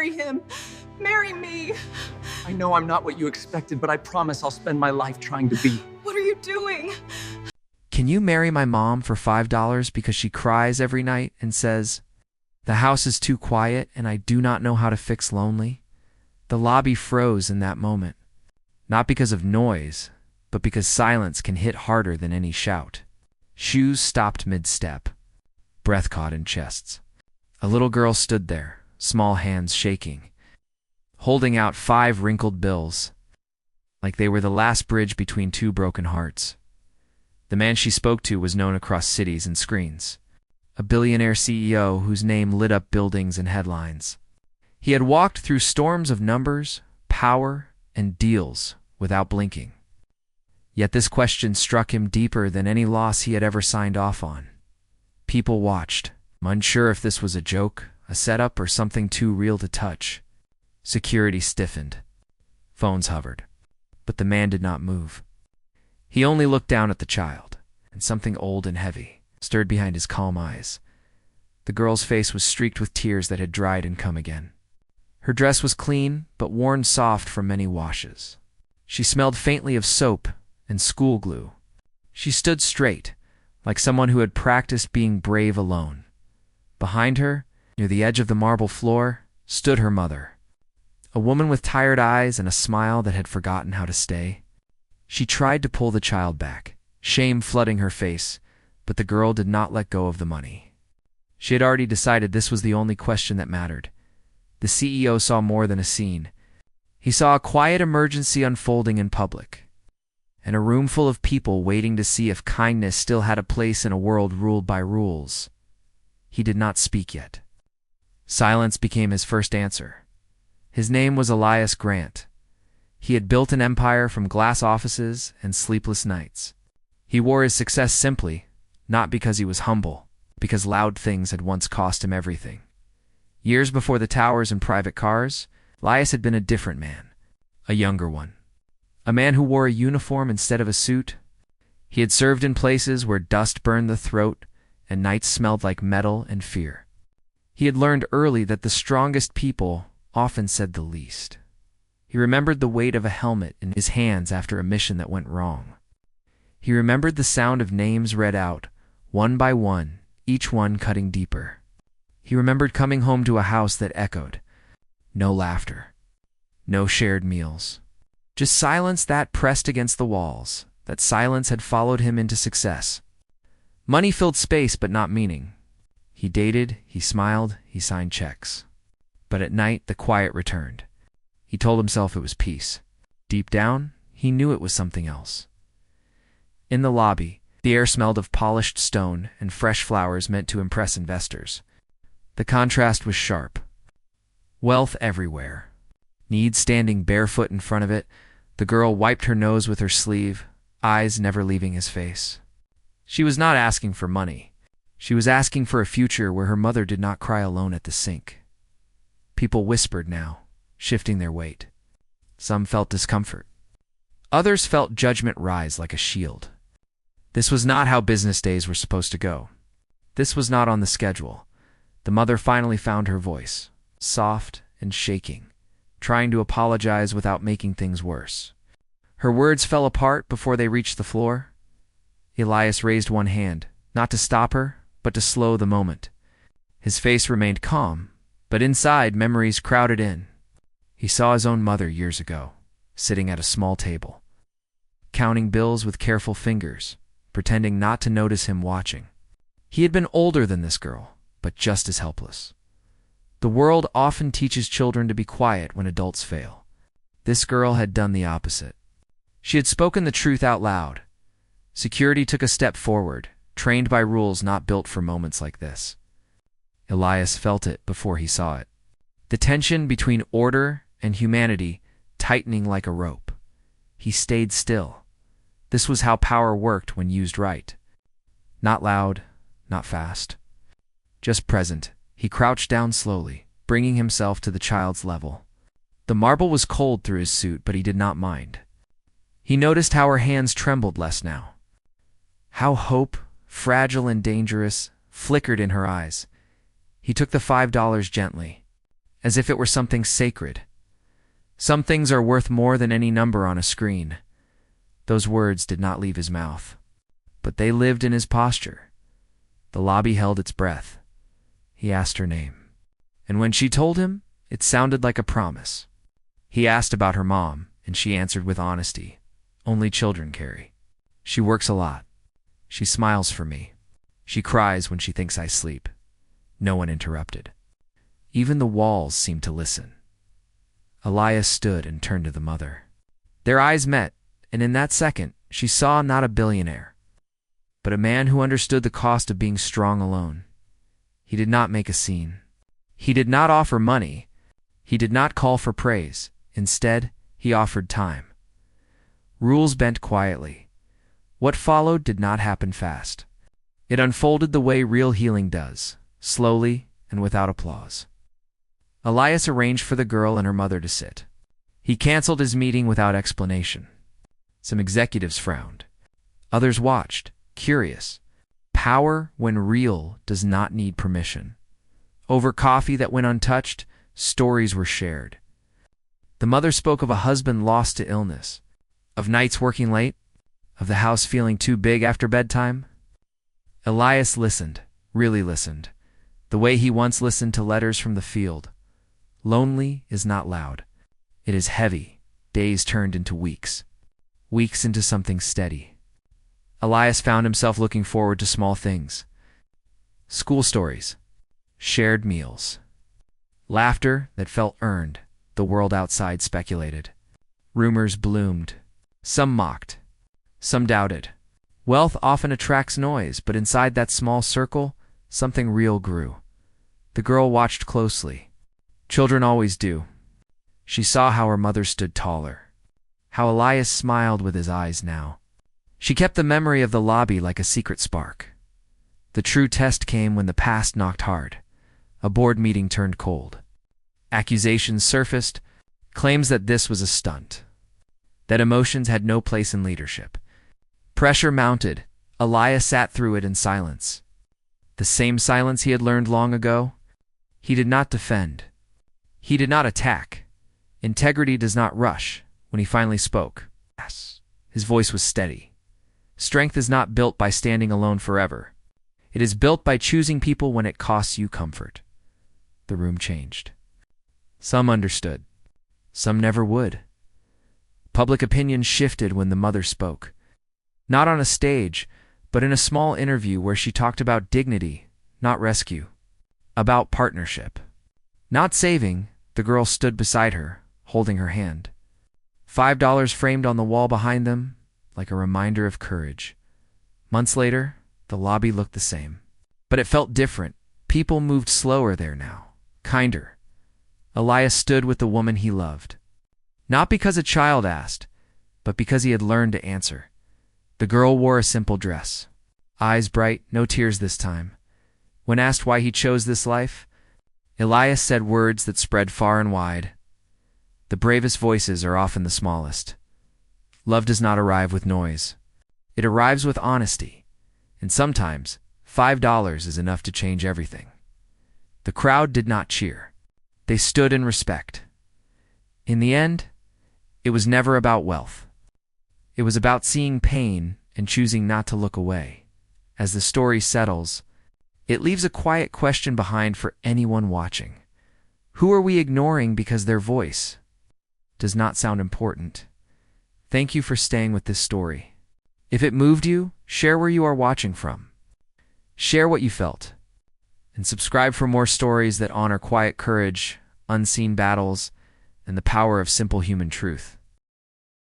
marry him. Marry me. I know I'm not what you expected, but I promise I'll spend my life trying to be. What are you doing? Can you marry my mom for $5 because she cries every night and says, "The house is too quiet and I do not know how to fix lonely"? The lobby froze in that moment, not because of noise, but because silence can hit harder than any shout. Shoes stopped mid-step, breath caught in chests. A little girl stood there, small hands shaking, holding out 5 wrinkled bills, like they were the last bridge between 2 broken hearts. The man she spoke to was known across cities and screens, a billionaire CEO whose name lit up buildings and headlines. He had walked through storms of numbers, power, and deals without blinking. Yet this question struck him deeper than any loss he had ever signed off on. People watched, unsure if this was a joke, a setup, or something too real to touch. Security stiffened. Phones hovered. But the man did not move. He only looked down at the child, and something old and heavy stirred behind his calm eyes. The girl's face was streaked with tears that had dried and come again. Her dress was clean, but worn soft from many washes. She smelled faintly of soap and school glue. She stood straight, like someone who had practiced being brave alone. Behind her, near the edge of the marble floor, stood her mother, a woman with tired eyes and a smile that had forgotten how to stay. She tried to pull the child back, shame flooding her face, but the girl did not let go of the money. She had already decided this was the only question that mattered. The CEO saw more than a scene. He saw a quiet emergency unfolding in public, and a room full of people waiting to see if kindness still had a place in a world ruled by rules. He did not speak yet. Silence became his first answer. His name was Elias Grant. He had built an empire from glass offices and sleepless nights. He wore his success simply, not because he was humble, because loud things had once cost him everything. Years before the towers and private cars, Elias had been a different man, a younger one. A man who wore a uniform instead of a suit. He had served in places where dust burned the throat and nights smelled like metal and fear. He had learned early that the strongest people often said the least. He remembered the weight of a helmet in his hands after a mission that went wrong. He remembered the sound of names read out, one by one, each one cutting deeper. He remembered coming home to a house that echoed. No laughter. No shared meals. Just silence that pressed against the walls. That silence had followed him into success. Money filled space, but not meaning. He dated, he smiled, he signed checks. But at night, the quiet returned. He told himself it was peace. Deep down, he knew it was something else. In the lobby, the air smelled of polished stone and fresh flowers meant to impress investors. The contrast was sharp. Wealth everywhere. Need standing barefoot in front of it. The girl wiped her nose with her sleeve, eyes never leaving his face. She was not asking for money. She was asking for a future where her mother did not cry alone at the sink. People whispered now, shifting their weight. Some felt discomfort. Others felt judgment rise like a shield. This was not how business days were supposed to go. This was not on the schedule. The mother finally found her voice, soft and shaking, trying to apologize without making things worse. Her words fell apart before they reached the floor. Elias raised one hand, not to stop her, but to slow the moment. His face remained calm, but inside memories crowded in. He saw his own mother years ago, sitting at a small table, counting bills with careful fingers, pretending not to notice him watching. He had been older than this girl, but just as helpless. The world often teaches children to be quiet when adults fail. This girl had done the opposite. She had spoken the truth out loud. Security took a step forward, trained by rules not built for moments like this. Elias felt it before he saw it. The tension between order and humanity tightening like a rope. He stayed still. This was how power worked when used right. Not loud, not fast. Just present, he crouched down slowly, bringing himself to the child's level. The marble was cold through his suit, but he did not mind. He noticed how her hands trembled less now. How hope, fragile and dangerous, flickered in her eyes. He took the $5 gently. as if it were something sacred. Some things are worth more than any number on a screen. Those words did not leave his mouth, but they lived in his posture. The lobby held its breath. He asked her name, and when she told him, it sounded like a promise. He asked about her mom, and she answered with honesty. Only children carry. She works a lot. She smiles for me. She cries when she thinks I sleep. No one interrupted. Even the walls seemed to listen. Elias stood and turned to the mother. Their eyes met, and in that second, she saw not a billionaire, but a man who understood the cost of being strong alone. He did not make a scene. He did not offer money. He did not call for praise. Instead, he offered time. Rules bent quietly. What followed did not happen fast. It unfolded the way real healing does, slowly and without applause. Elias arranged for the girl and her mother to sit. He canceled his meeting without explanation. Some executives frowned. Others watched, curious. Power, when real, does not need permission. Over coffee that went untouched, stories were shared. The mother spoke of a husband lost to illness, of nights working late, of the house feeling too big after bedtime. Elias listened, really listened, the way he once listened to letters from the field. Lonely is not loud. It is heavy. Days turned into weeks. Weeks into something steady. Elias found himself looking forward to small things. School stories. Shared meals. Laughter that felt earned, the world outside speculated. Rumors bloomed. Some mocked. Some doubted. Wealth often attracts noise, but inside that small circle, something real grew. The girl watched closely. Children always do. She saw how her mother stood taller, how Elias smiled with his eyes now. She kept the memory of the lobby like a secret spark. The true test came when the past knocked hard. A board meeting turned cold. Accusations surfaced, claims that this was a stunt, that emotions had no place in leadership. Pressure mounted. Elias sat through it in silence. The same silence he had learned long ago. He did not defend. He did not attack. Integrity does not rush. When he finally spoke, yes, his voice was steady. Strength is not built by standing alone forever. It is built by choosing people when it costs you comfort. The room changed. Some understood. Some never would. Public opinion shifted when the mother spoke. Not on a stage, but in a small interview where she talked about dignity, not rescue. About partnership. Not saving. The girl stood beside her, holding her hand. $5 framed on the wall behind them, like a reminder of courage. Months later, the lobby looked the same. But it felt different. People moved slower there now, kinder. Elias stood with the woman he loved. Not because a child asked, but because he had learned to answer. The girl wore a simple dress. Eyes bright, no tears this time. When asked why he chose this life, Elias said words that spread far and wide. The bravest voices are often the smallest. Love does not arrive with noise. It arrives with honesty. And sometimes, $5 is enough to change everything. The crowd did not cheer. They stood in respect. In the end, it was never about wealth. It was about seeing pain and choosing not to look away. As the story settles, it leaves a quiet question behind for anyone watching. Who are we ignoring because their voice does not sound important? Thank you for staying with this story. If it moved you, share where you are watching from. Share what you felt. And subscribe for more stories that honor quiet courage, unseen battles, and the power of simple human truth.